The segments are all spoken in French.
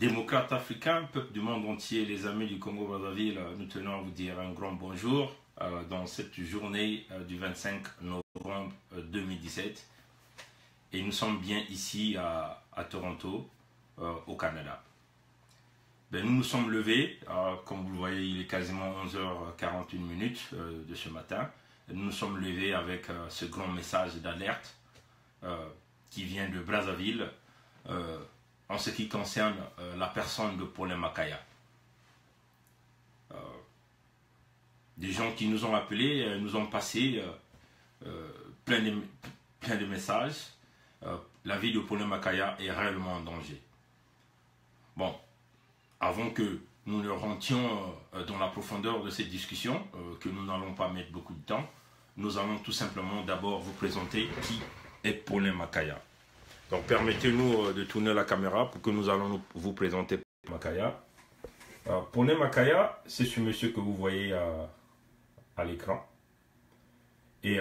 Démocrates africains, peuple du monde entier, les amis du Congo-Brazzaville, nous tenons à vous dire un grand bonjour dans cette journée du 25 novembre 2017. Et nous sommes bien ici à Toronto, au Canada. Nous nous sommes levés, comme vous le voyez, il est quasiment 11h41 de ce matin. Nous nous sommes levés avec ce grand message d'alerte qui vient de Brazzaville en ce qui concerne la personne de Paulin Makaya. Des gens qui nous ont appelés nous ont passé plein de messages. La vie de Paulin Makaya est réellement en danger. Bon, avant que nous ne rentrions dans la profondeur de cette discussion, que nous n'allons pas mettre beaucoup de temps, nous allons tout simplement d'abord vous présenter qui est Paulin Makaya. Donc permettez-nous de tourner la caméra pour que nous allons vous présenter Paulin Makaya. Paulin Makaya, c'est ce monsieur que vous voyez à l'écran. Et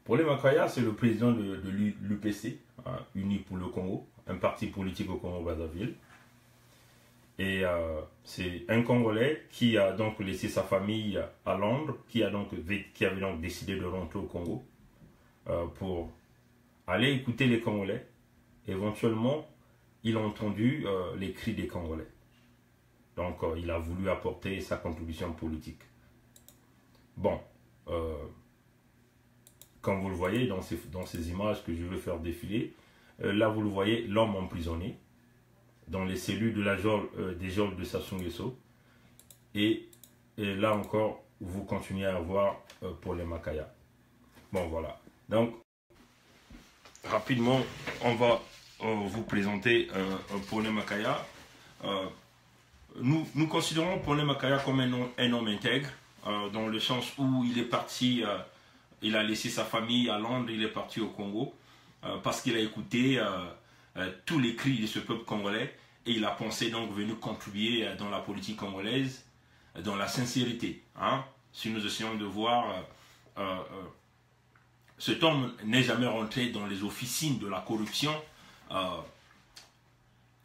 Paulin Makaya, c'est le président de l'UPC, Unis pour le Congo, un parti politique au Congo-Brazzaville. Et c'est un Congolais qui a donc laissé sa famille à Londres, qui avait donc décidé de rentrer au Congo pour aller écouter les Congolais. Éventuellement, il a entendu les cris des Congolais. Donc, il a voulu apporter sa contribution politique. Bon, comme vous le voyez dans ces images que je veux faire défiler, là vous le voyez, l'homme emprisonné dans les cellules de des geôles de Sassou Nguesso. Et là encore, vous continuez à voir Paulin Makaya. Bon, voilà. Donc, rapidement, on va vous présenter Paulin Makaya. Nous considérons Paulin Makaya comme un homme intègre, dans le sens où il est parti, il a laissé sa famille à Londres, il est parti au Congo, parce qu'il a écouté tous les cris de ce peuple congolais, et il a pensé donc venir contribuer dans la politique congolaise, dans la sincérité. Hein? Si nous essayons de voir, cet homme n'est jamais rentré dans les officines de la corruption,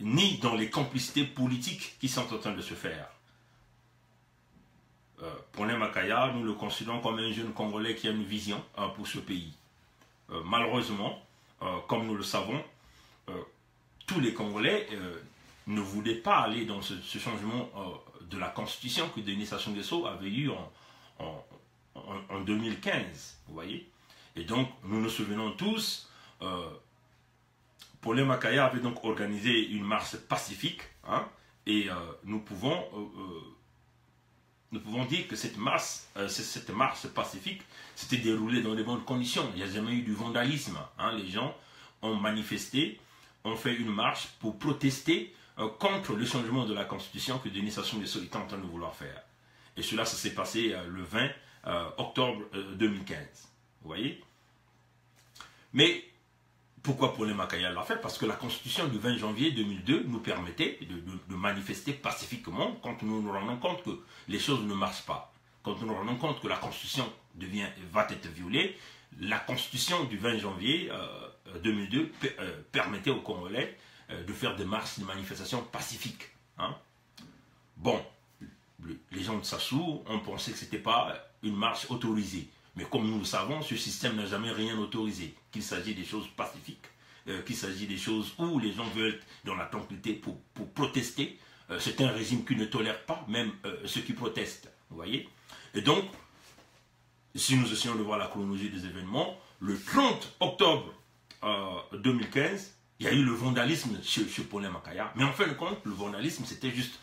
ni dans les complicités politiques qui sont en train de se faire. Paulin Makaya, nous le considérons comme un jeune Congolais qui a une vision pour ce pays. Malheureusement, comme nous le savons, tous les Congolais ne voulaient pas aller dans ce changement de la Constitution que Denis Sassou Nguesso avait eu en 2015. Vous voyez? Et donc, nous nous souvenons tous, Paulin Makaya avait donc organisé une marche pacifique, hein, et nous pouvons dire que cette marche pacifique s'était déroulée dans de bonnes conditions. Il n'y a jamais eu du vandalisme. Hein. Les gens ont manifesté, ont fait une marche pour protester contre le changement de la Constitution que Denis Sassou Nguesso était en train de vouloir faire. Et cela, ça s'est passé le 20 octobre 2015. Vous voyez? Mais pourquoi Paulin Makaya l'a fait? Parce que la Constitution du 20 janvier 2002 nous permettait de manifester pacifiquement quand nous nous rendons compte que les choses ne marchent pas. Quand nous nous rendons compte que la Constitution va être violée, la Constitution du 20 janvier 2002 permettait aux Congolais de faire des marches, des manifestations pacifiques. Hein? Bon, les gens de Sassou ont pensé que ce n'était pas une marche autorisée. Mais comme nous le savons, ce système n'a jamais rien autorisé. Qu'il s'agit des choses pacifiques, qu'il s'agit des choses où les gens veulent être dans la tranquillité pour protester. C'est un régime qui ne tolère pas même ceux qui protestent. Vous voyez? Et donc, si nous essayons de voir la chronologie des événements, le 30 octobre 2015, il y a eu le vandalisme chez Paulin Makaya. Mais en fin de compte, le vandalisme, c'était juste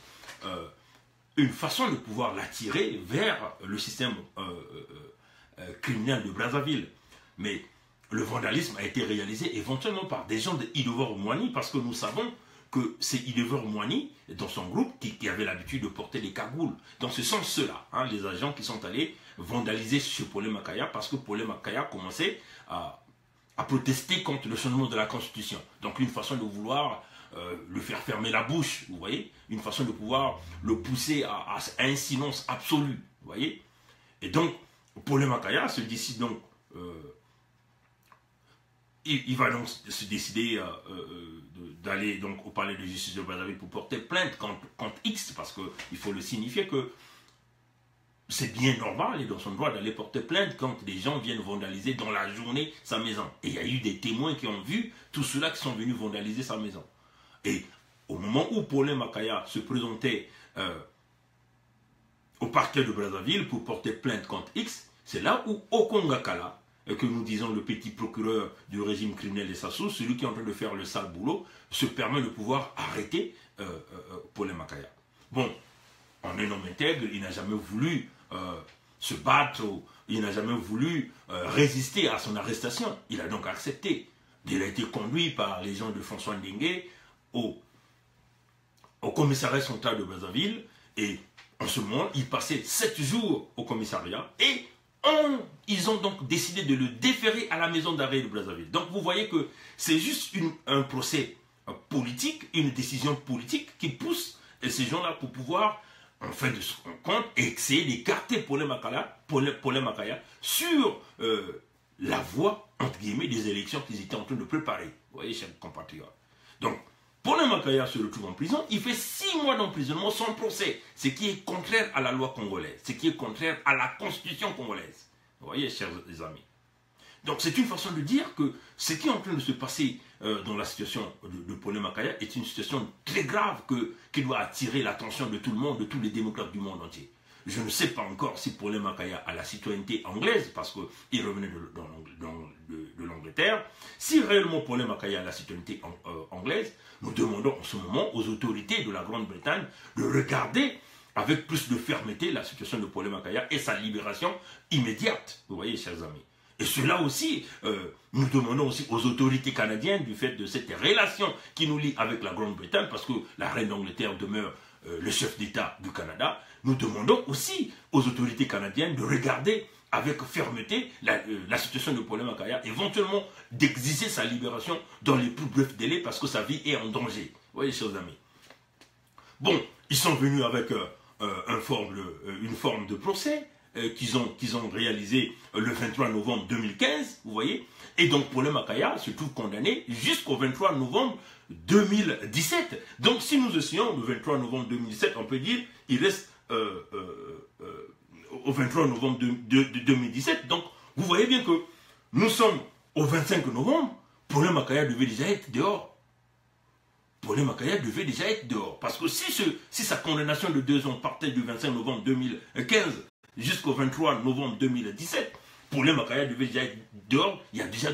une façon de pouvoir l'attirer vers le système criminel de Brazzaville. Mais le vandalisme a été réalisé éventuellement par des gens de Idover Moigny, parce que nous savons que c'est Idover Moigny, dans son groupe, qui avait l'habitude de porter des cagoules. Dans ce sens, ceux-là, hein, les agents qui sont allés vandaliser chez Paulin Makaya, parce que Paulin Makaya commençait à protester contre le changement de la Constitution. Donc une façon de vouloir le faire fermer la bouche, vous voyez, une façon de pouvoir le pousser à un silence absolu, vous voyez. Et donc, Paulin Makaya se décide donc il va donc se décider d'aller donc au palais de justice de Brazzaville pour porter plainte contre X, parce qu'il faut le signifier que c'est bien normal et dans son droit d'aller porter plainte quand des gens viennent vandaliser dans la journée sa maison. Et il y a eu des témoins qui ont vu tous ceux-là qui sont venus vandaliser sa maison. Et au moment où Paulin Makaya se présentait au parquet de Brazzaville pour porter plainte contre X, c'est là où Okongakala, que nous disons le petit procureur du régime criminel de Sassou, celui qui est en train de faire le sale boulot, se permet de pouvoir arrêter Paulin Makaya. Bon, en un homme intègre, il n'a jamais voulu se battre, il n'a jamais voulu résister à son arrestation. Il a donc accepté. Il a été conduit par les gens de François Ndengue au commissariat central de Brazzaville, et en ce moment, il passait 7 jours au commissariat, et ils ont donc décidé de le déférer à la maison d'arrêt de Brazzaville. Donc vous voyez que c'est juste un procès politique, une décision politique qui pousse ces gens-là pour pouvoir, en fin de compte, essayer d'écarter Paulin Makaya sur la voie, entre guillemets, des élections qu'ils étaient en train de préparer. Vous voyez, chers compatriotes. Donc, Paulin Makaya se retrouve en prison, il fait 6 mois d'emprisonnement sans procès, ce qui est contraire à la loi congolaise, ce qui est contraire à la constitution congolaise. Vous voyez, chers amis. Donc c'est une façon de dire que ce qui est en train de se passer dans la situation de Paulin Makaya est une situation très grave qui doit attirer l'attention de tout le monde, de tous les démocrates du monde entier. Je ne sais pas encore si Paulin Makaya a la citoyenneté anglaise, parce qu'il revenait de l'Angleterre. Si réellement Paulin Makaya a la citoyenneté anglaise, nous demandons en ce moment aux autorités de la Grande-Bretagne de regarder avec plus de fermeté la situation de Paulin Makaya et sa libération immédiate. Vous voyez, chers amis. Et cela aussi, nous demandons aussi aux autorités canadiennes, du fait de cette relation qui nous lie avec la Grande-Bretagne, parce que la reine d'Angleterre demeure le chef d'État du Canada, nous demandons aussi aux autorités canadiennes de regarder avec fermeté la situation de Paulin Makaya, éventuellement d'exiger sa libération dans les plus brefs délais, parce que sa vie est en danger. Vous voyez, chers amis. Bon, ils sont venus avec une forme de procès qu'ils ont réalisé le 23 novembre 2015, vous voyez. Et donc Paulin Makaya se trouve condamné jusqu'au 23 novembre 2017. Donc si nous essayons le 23 novembre 2017, on peut dire il reste au 23 novembre 2017. Donc vous voyez bien que nous sommes au 25 novembre, Paulin Makaya devait déjà être dehors. Paulin Makaya devait déjà être dehors. Parce que si sa condamnation de 2 ans partait du 25 novembre 2015 jusqu'au 23 novembre 2017, Paulin Makaya devait déjà être dehors il y a déjà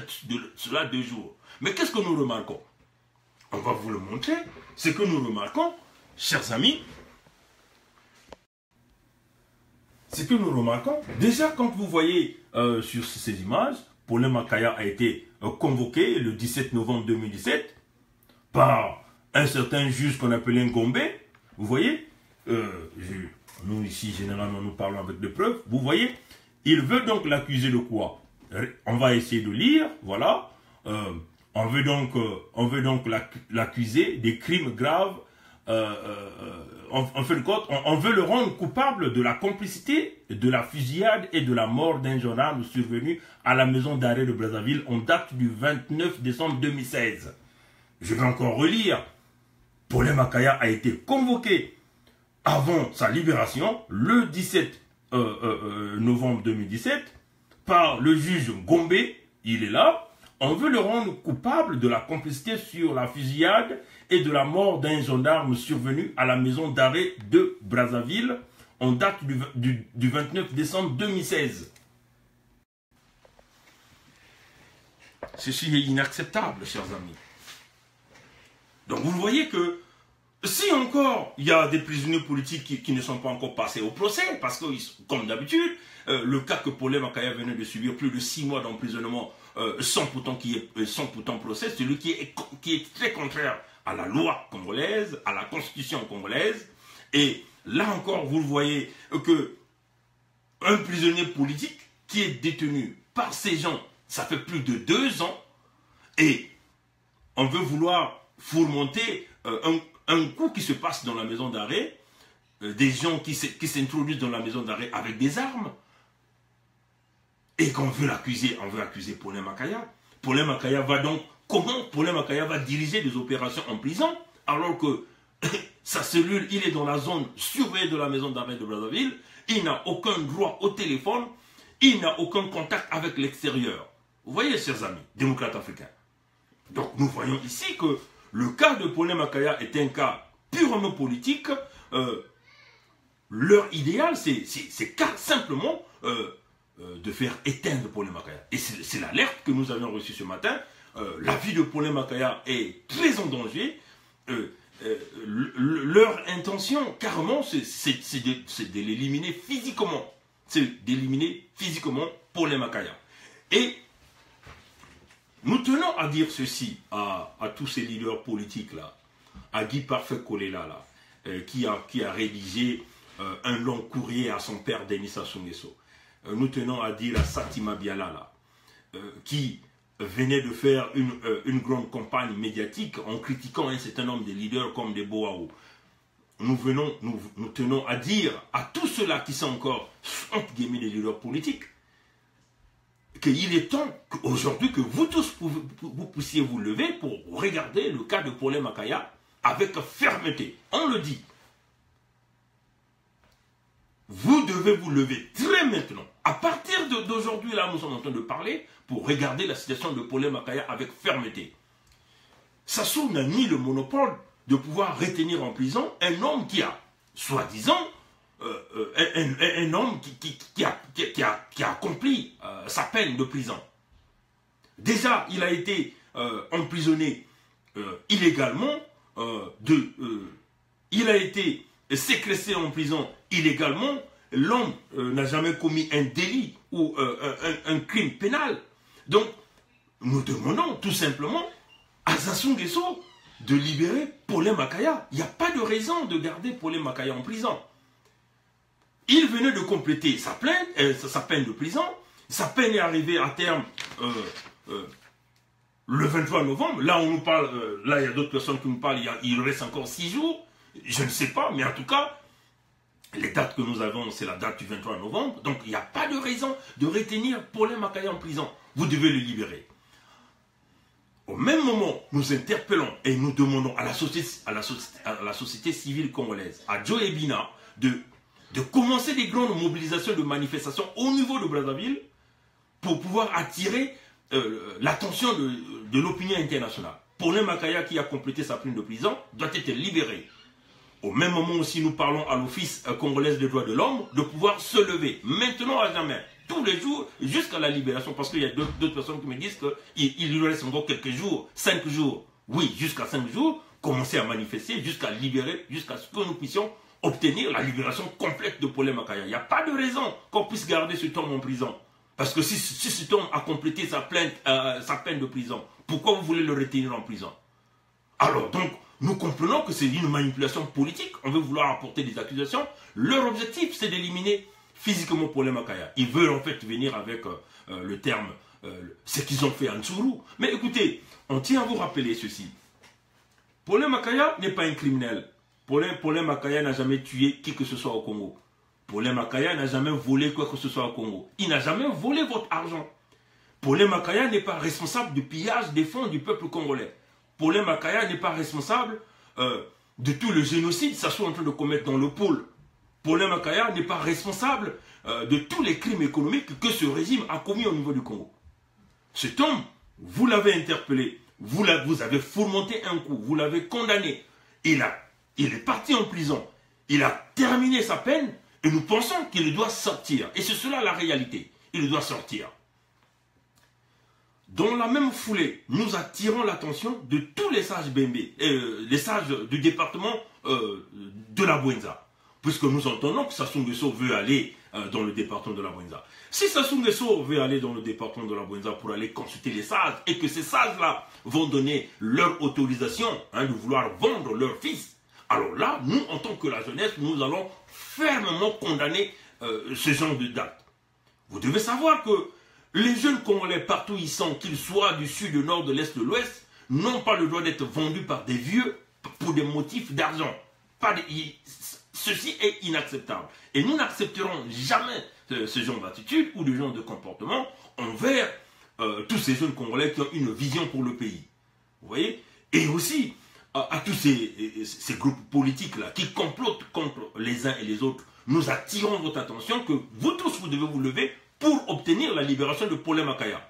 cela 2 jours. Mais qu'est-ce que nous remarquons? On va vous le montrer. Ce que nous remarquons, chers amis, ce que nous remarquons, déjà quand vous voyez sur ces images, Paulin Makaya a été convoqué le 17 novembre 2017 par un certain juge qu'on appelait Ngombe. Vous voyez, nous ici généralement nous parlons avec des preuves. Vous voyez, il veut donc l'accuser de quoi? On va essayer de lire, voilà. On veut donc l'accuser des crimes graves. En fin de compte, on veut le rendre coupable de la complicité de la fusillade et de la mort d'un gendarme survenu à la maison d'arrêt de Brazzaville en date du 29 décembre 2016. Je vais encore relire. Paulin Makaya a été convoqué avant sa libération le 17 novembre 2017 par le juge Ngombe. Il est là. On veut le rendre coupable de la complicité sur la fusillade et de la mort d'un gendarme survenu à la maison d'arrêt de Brazzaville en date du 29 décembre 2016. Ceci est inacceptable, chers amis. Donc vous voyez que si encore il y a des prisonniers politiques qui ne sont pas encore passés au procès, parce que comme d'habitude, le cas que Paulin Makaya venait de subir plus de 6 mois d'emprisonnement sans pourtant procès, celui qui est très contraire à la loi congolaise, à la constitution congolaise. Et là encore, vous voyez que un prisonnier politique qui est détenu par ces gens, ça fait plus de 2 ans, et on veut vouloir fourmenter un coup qui se passe dans la maison d'arrêt, des gens qui s'introduisent dans la maison d'arrêt avec des armes, et qu'on veut l'accuser, on veut accuser Paulin Makaya. Paulin Makaya va donc, comment Paulin Makaya va diriger des opérations en prison, alors que sa cellule, il est dans la zone surveillée de la maison d'arrêt de Brazzaville, il n'a aucun droit au téléphone, il n'a aucun contact avec l'extérieur. Vous voyez, chers amis, démocrates africains. Donc nous voyons ici que le cas de Paulin Makaya est un cas purement politique. Leur idéal, c'est simplement de faire éteindre Paulin Makaya. Et c'est l'alerte que nous avions reçue ce matin. La vie de Paulin Makaya est très en danger. Leur intention, carrément, c'est de l'éliminer physiquement. C'est d'éliminer physiquement Paulin Makaya. Et nous tenons à dire ceci à tous ces leaders politiques-là, à Guy Parfait Kolela, là, qui a rédigé un long courrier à son père Denis Sassou Nguesso. Nous tenons à dire à Satima Biala, là, qui venait de faire une grande campagne médiatique en critiquant un certain nombre de leaders comme des Boao. Nous tenons à dire à tous ceux-là qui sont encore, entre guillemets, des leaders politiques, qu'il est temps aujourd'hui que vous tous vous puissiez vous lever pour regarder le cas de Paulin Makaya avec fermeté. On le dit. Vous devez vous lever très maintenant. À partir d'aujourd'hui, là, nous sommes en train de parler pour regarder la situation de Paulin Makaya avec fermeté. Sassou n'a ni le monopole de pouvoir retenir en prison un homme qui a, soi-disant, un homme qui a accompli sa peine de prison. Déjà, il a été emprisonné illégalement, il a été séquestré en prison illégalement. L'homme n'a jamais commis un délit ou un crime pénal. Donc, nous demandons tout simplement à Sassou Nguesso de libérer Paulin Makaya. Il n'y a pas de raison de garder Paulin Makaya en prison. Il venait de compléter sa peine de prison. Sa peine est arrivée à terme le 23 novembre. Là, on nous parle, là, il y a d'autres personnes qui nous parlent, il reste encore 6 jours. Je ne sais pas, mais en tout cas, les dates que nous avons, c'est la date du 23 novembre. Donc, il n'y a pas de raison de retenir Paulin Makaya en prison. Vous devez le libérer. Au même moment, nous interpellons et nous demandons à la société civile congolaise, à Joe Ebina, de commencer des grandes mobilisations de manifestations au niveau de Brazzaville pour pouvoir attirer l'attention de l'opinion internationale. Paulin Makaya, qui a complété sa peine de prison, doit être libéré. Au même moment aussi, nous parlons à l'Office congolais des droits de l'homme de pouvoir se lever, maintenant à jamais, tous les jours, jusqu'à la libération. Parce qu'il y a d'autres personnes qui me disent qu'il lui reste encore quelques jours, 5 jours. Oui, jusqu'à 5 jours, commencer à manifester, jusqu'à libérer, jusqu'à ce que nous puissions obtenir la libération complète de Paulin Makaya. Il n'y a pas de raison qu'on puisse garder cet homme en prison. Parce que si cet homme a complété sa peine de prison, pourquoi vous voulez le retenir en prison? Alors donc, nous comprenons que c'est une manipulation politique. On veut vouloir apporter des accusations. Leur objectif, c'est d'éliminer physiquement Paulin Makaya. Ils veulent en fait venir avec le terme, ce qu'ils ont fait à Ntsuru. Mais écoutez, on tient à vous rappeler ceci. Paulin Makaya n'est pas un criminel. Paulin Makaya n'a jamais tué qui que ce soit au Congo. Paulin Makaya n'a jamais volé quoi que ce soit au Congo. Il n'a jamais volé votre argent. Paulin Makaya n'est pas responsable du pillage des fonds du peuple congolais. Paulin Makaya n'est pas responsable de tout le génocide que Sassou est en train de commettre dans le pôle. Paulin Makaya n'est pas responsable de tous les crimes économiques que ce régime a commis au niveau du Congo. Cet homme, vous l'avez interpellé, vous avez fourmenté un coup, vous l'avez condamné. Il est parti en prison, il a terminé sa peine et nous pensons qu'il doit sortir. Et c'est cela la réalité, il doit sortir. Dans la même foulée, nous attirons l'attention de tous les sages Bembe, les sages du département de la Bouenza. Puisque nous entendons que Sassou Nguesso veut aller dans le département de la Bouenza. Si Sassou Nguesso veut aller dans le département de la Bouenza pour aller consulter les sages, et que ces sages-là vont donner leur autorisation de vouloir vendre leur fils, alors là, nous, en tant que la jeunesse, nous allons fermement condamner ce genre de date. Vous devez savoir que les jeunes Congolais, partout où ils sont, qu'ils soient du sud, du nord, de l'est, de l'ouest, n'ont pas le droit d'être vendus par des vieux pour des motifs d'argent. Ceci est inacceptable. Et nous n'accepterons jamais ce genre d'attitude ou de genre de comportement envers tous ces jeunes Congolais qui ont une vision pour le pays. Vous voyez? Et aussi à tous ces groupes politiques-là qui complotent contre les uns et les autres, nous attirons votre attention que vous tous, vous devez vous lever pour obtenir la libération de Paulin Makaya.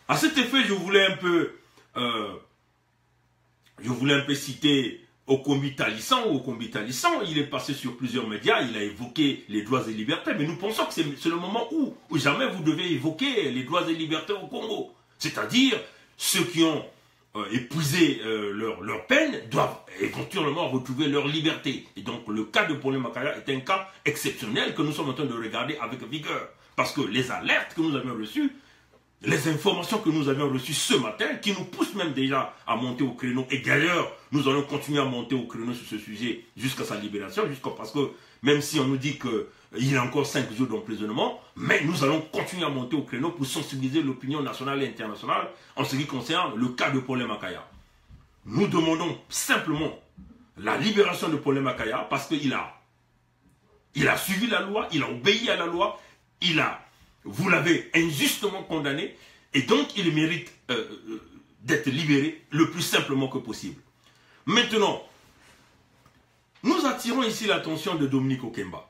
À cet effet, je voulais un peu citer Okombi Talissan. Okombi Talissan, il est passé sur plusieurs médias, il a évoqué les droits et libertés, mais nous pensons que c'est le moment où jamais vous devez évoquer les droits et libertés au Congo. C'est-à-dire, ceux qui ont épuisé leur peine doivent éventuellement retrouver leur liberté. Et donc, le cas de Paulin Makaya est un cas exceptionnel que nous sommes en train de regarder avec vigueur. Parce que les alertes que nous avions reçues, les informations que nous avions reçues ce matin, qui nous poussent même déjà à monter au créneau, et d'ailleurs, nous allons continuer à monter au créneau sur ce sujet jusqu'à sa libération, parce que même si on nous dit qu'il y a encore 5 jours d'emprisonnement, mais nous allons continuer à monter au créneau pour sensibiliser l'opinion nationale et internationale en ce qui concerne le cas de Paulin Makaya. Nous demandons simplement la libération de Paulin Makaya parce qu'il a suivi la loi, il a obéi à la loi, vous l'avez injustement condamné et donc il mérite d'être libéré le plus simplement que possible. Maintenant, nous attirons ici l'attention de Dominique Okemba.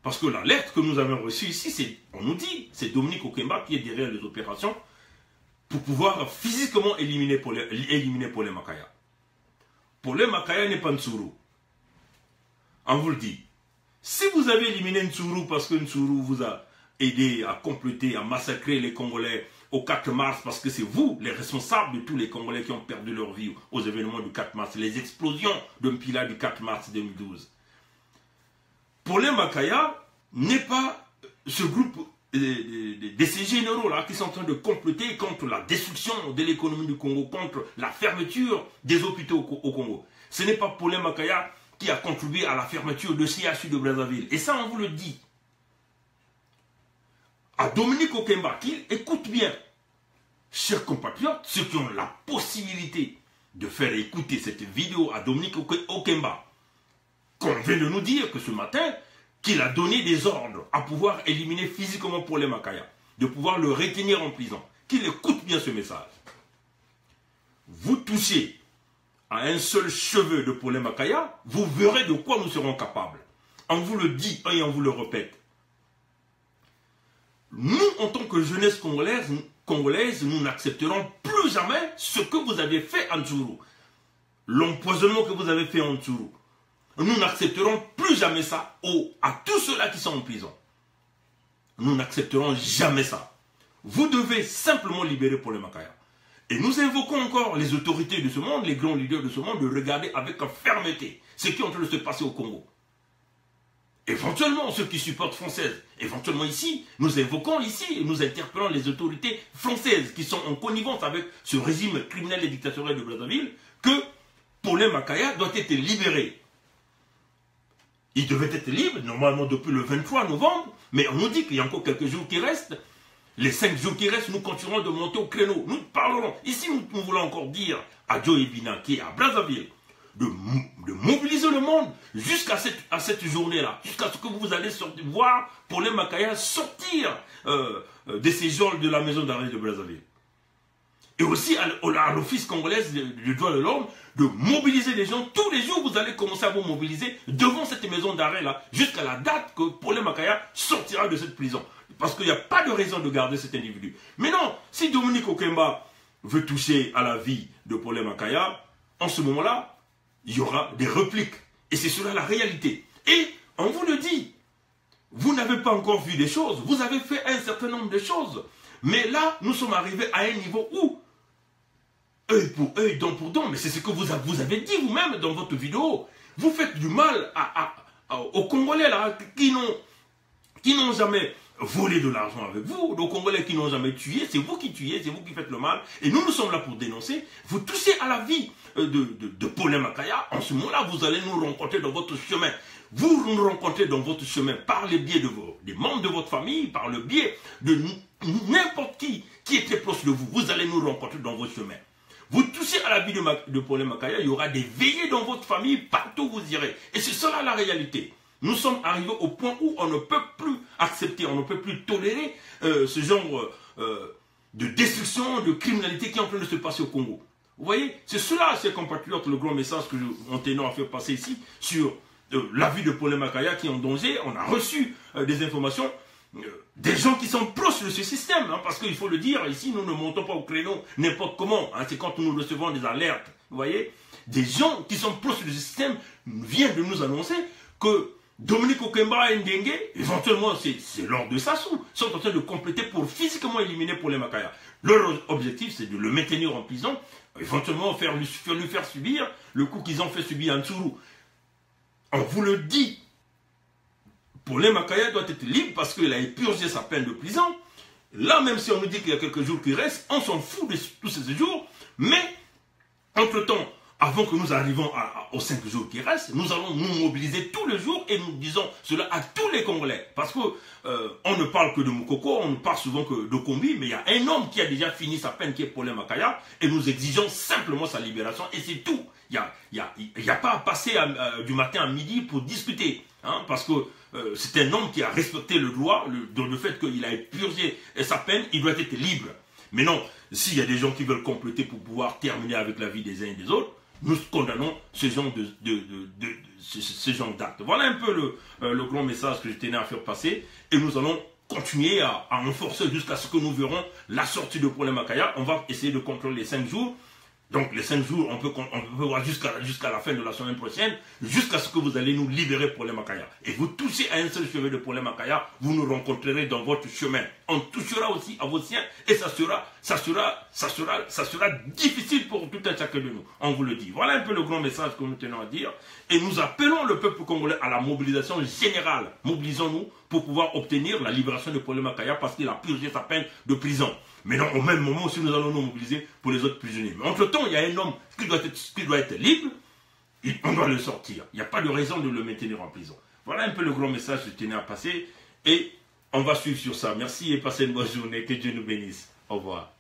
Parce que l'alerte que nous avons reçue ici, on nous dit, c'est Dominique Okemba qui est derrière les opérations pour pouvoir physiquement éliminer Paulin Makaya. Paulin Makaya n'est pas Ntsuru. On vous le dit. Si vous avez éliminé Ntsuru parce que Ntsuru vous a aidé à compléter, à massacrer les Congolais au 4 mars, parce que c'est vous les responsables de tous les Congolais qui ont perdu leur vie aux événements du 4 mars, les explosions de Mpila du 4 mars 2012. Paulin Makaya n'est pas ce groupe de ces généraux-là qui sont en train de comploter contre la destruction de l'économie du Congo, contre la fermeture des hôpitaux au Congo. Ce n'est pas Paulin Makaya qui a contribué à la fermeture de CHU de Brazzaville. Et ça, on vous le dit. À Dominique Okemba, qui écoute bien, chers compatriotes, ceux qui ont la possibilité de faire écouter cette vidéo à Dominique Okemba, qu'on vient de nous dire que ce matin, qu'il a donné des ordres à pouvoir éliminer physiquement Paulin Makaya, de pouvoir le retenir en prison, qu'il écoute bien ce message. Vous touchez à un seul cheveu de Paulin Makaya, vous verrez de quoi nous serons capables. On vous le dit et on vous le répète. Nous, en tant que jeunesse congolaise, nous n'accepterons plus jamais ce que vous avez fait en Ntsuru. L'empoisonnement que vous avez fait en Ntsuru. Nous n'accepterons plus jamais ça à tous ceux-là qui sont en prison. Nous n'accepterons jamais ça. Vous devez simplement libérer Paulin Makaya. Et nous invoquons encore les autorités de ce monde, les grands leaders de ce monde, de regarder avec fermeté ce qui est en train de se passer au Congo. Éventuellement, ceux qui supportent françaises, éventuellement ici, nous invoquons ici et nous interpellons les autorités françaises qui sont en connivence avec ce régime criminel et dictatorial de Brazzaville, que Paulin Makaya doit être libéré. Il devait être libre, normalement depuis le 23 novembre, mais on nous dit qu'il y a encore quelques jours qui restent. Les 5 jours qui restent, nous continuerons de monter au créneau. Nous parlerons. Ici, nous voulons encore dire à Joe Ebina, qui est à Brazzaville, de mobiliser le monde jusqu'à cette journée-là, jusqu'à ce que vous allez voir Paulin Makaya sortir de ces geôles de la maison d'arrêt de Brazzaville. Et aussi à l'Office congolais du droit de l'homme, de mobiliser les gens. Tous les jours, vous allez commencer à vous mobiliser devant cette maison d'arrêt-là, jusqu'à la date que Paulin Makaya sortira de cette prison. Parce qu'il n'y a pas de raison de garder cet individu. Mais non, si Dominique Okemba veut toucher à la vie de Paulin Makaya, en ce moment-là, il y aura des répliques. Et c'est cela la réalité. Et on vous le dit, vous n'avez pas encore vu des choses. Vous avez fait un certain nombre de choses. Mais là, nous sommes arrivés à un niveau où, œil pour œil, dent pour dent, mais c'est ce que vous avez dit vous-même dans votre vidéo. Vous faites du mal aux Congolais là, qui n'ont jamais volé de l'argent avec vous, aux Congolais qui n'ont jamais tué, c'est vous qui tuez, c'est vous qui faites le mal, et nous sommes là pour dénoncer. Vous touchez à la vie de Paulin Makaya, en ce moment-là, vous allez nous rencontrer dans votre chemin. Vous nous rencontrez dans votre chemin par le biais des membres de votre famille, par le biais de n'importe qui est très proche de vous. Vous allez nous rencontrer dans votre chemin. Vous touchez à la vie de Paulin Makaya, il y aura des veillées dans votre famille, partout où vous irez. Et c'est cela la réalité. Nous sommes arrivés au point où on ne peut plus accepter, on ne peut plus tolérer ce genre destruction, de criminalité qui est en train de se passer au Congo. Vous voyez, c'est cela, ces compatriotes, le grand message que mon ténor a fait passer ici sur la vie de Paul Makaya qui est en danger. On a reçu des informations des gens qui sont proches de ce système, hein, parce qu'il faut le dire, ici nous ne montons pas au créneau n'importe comment, hein, c'est quand nous recevons des alertes, vous voyez, des gens qui sont proches du système viennent de nous annoncer que Dominique Okemba et Ndengue, éventuellement c'est l'ordre de Sassou, sont en train de compléter pour physiquement éliminer Paul Makaya. Leur objectif c'est de le maintenir en prison, éventuellement lui faire subir le coup qu'ils ont fait subir à Ntsuru. On vous le dit, Paul Makaya doit être libre parce qu'il a épurgé sa peine de prison. Là, même si on nous dit qu'il y a quelques jours qui restent, on s'en fout de tous ces jours. Mais, entre-temps, avant que nous arrivions aux 5 jours qui restent, nous allons nous mobiliser tous les jours et nous disons cela à tous les Congolais. Parce que on ne parle que de Moukoko, on ne parle souvent que de Kombi, mais il y a un homme qui a déjà fini sa peine qui est Paul Makaya et nous exigeons simplement sa libération et c'est tout. Il n'y a pas à passer du matin à midi pour discuter. Hein, parce que c'est un homme qui a respecté le droit, le fait qu'il a épurgé sa peine, il doit être libre. Mais non, s'il y a des gens qui veulent compléter pour pouvoir terminer avec la vie des uns et des autres, nous condamnons ce genre d'actes. Voilà un peu le grand message que je tenais à faire passer. Et nous allons continuer à renforcer jusqu'à ce que nous verrons la sortie de Paul Makaya. On va essayer de contrôler les 5 jours. Donc les 5 jours, on peut voir jusqu'à la fin de la semaine prochaine, jusqu'à ce que vous allez nous libérer Paul Makaya. Et vous touchez à un seul chevet de Paul Makaya, vous nous rencontrerez dans votre chemin. On touchera aussi à vos siens et ça sera difficile pour tout un chacun de nous. On vous le dit. Voilà un peu le grand message que nous tenons à dire. Et nous appelons le peuple congolais à la mobilisation générale. Mobilisons-nous pour pouvoir obtenir la libération de Paul Makaya parce qu'il a purgé sa peine de prison. Mais non, au même moment aussi, nous allons nous mobiliser pour les autres prisonniers. Mais entre-temps, il y a un homme qui doit être libre, et on doit le sortir. Il n'y a pas de raison de le maintenir en prison. Voilà un peu le grand message que je tenais à passer. Et on va suivre sur ça. Merci et passez une bonne journée. Que Dieu nous bénisse. Au revoir.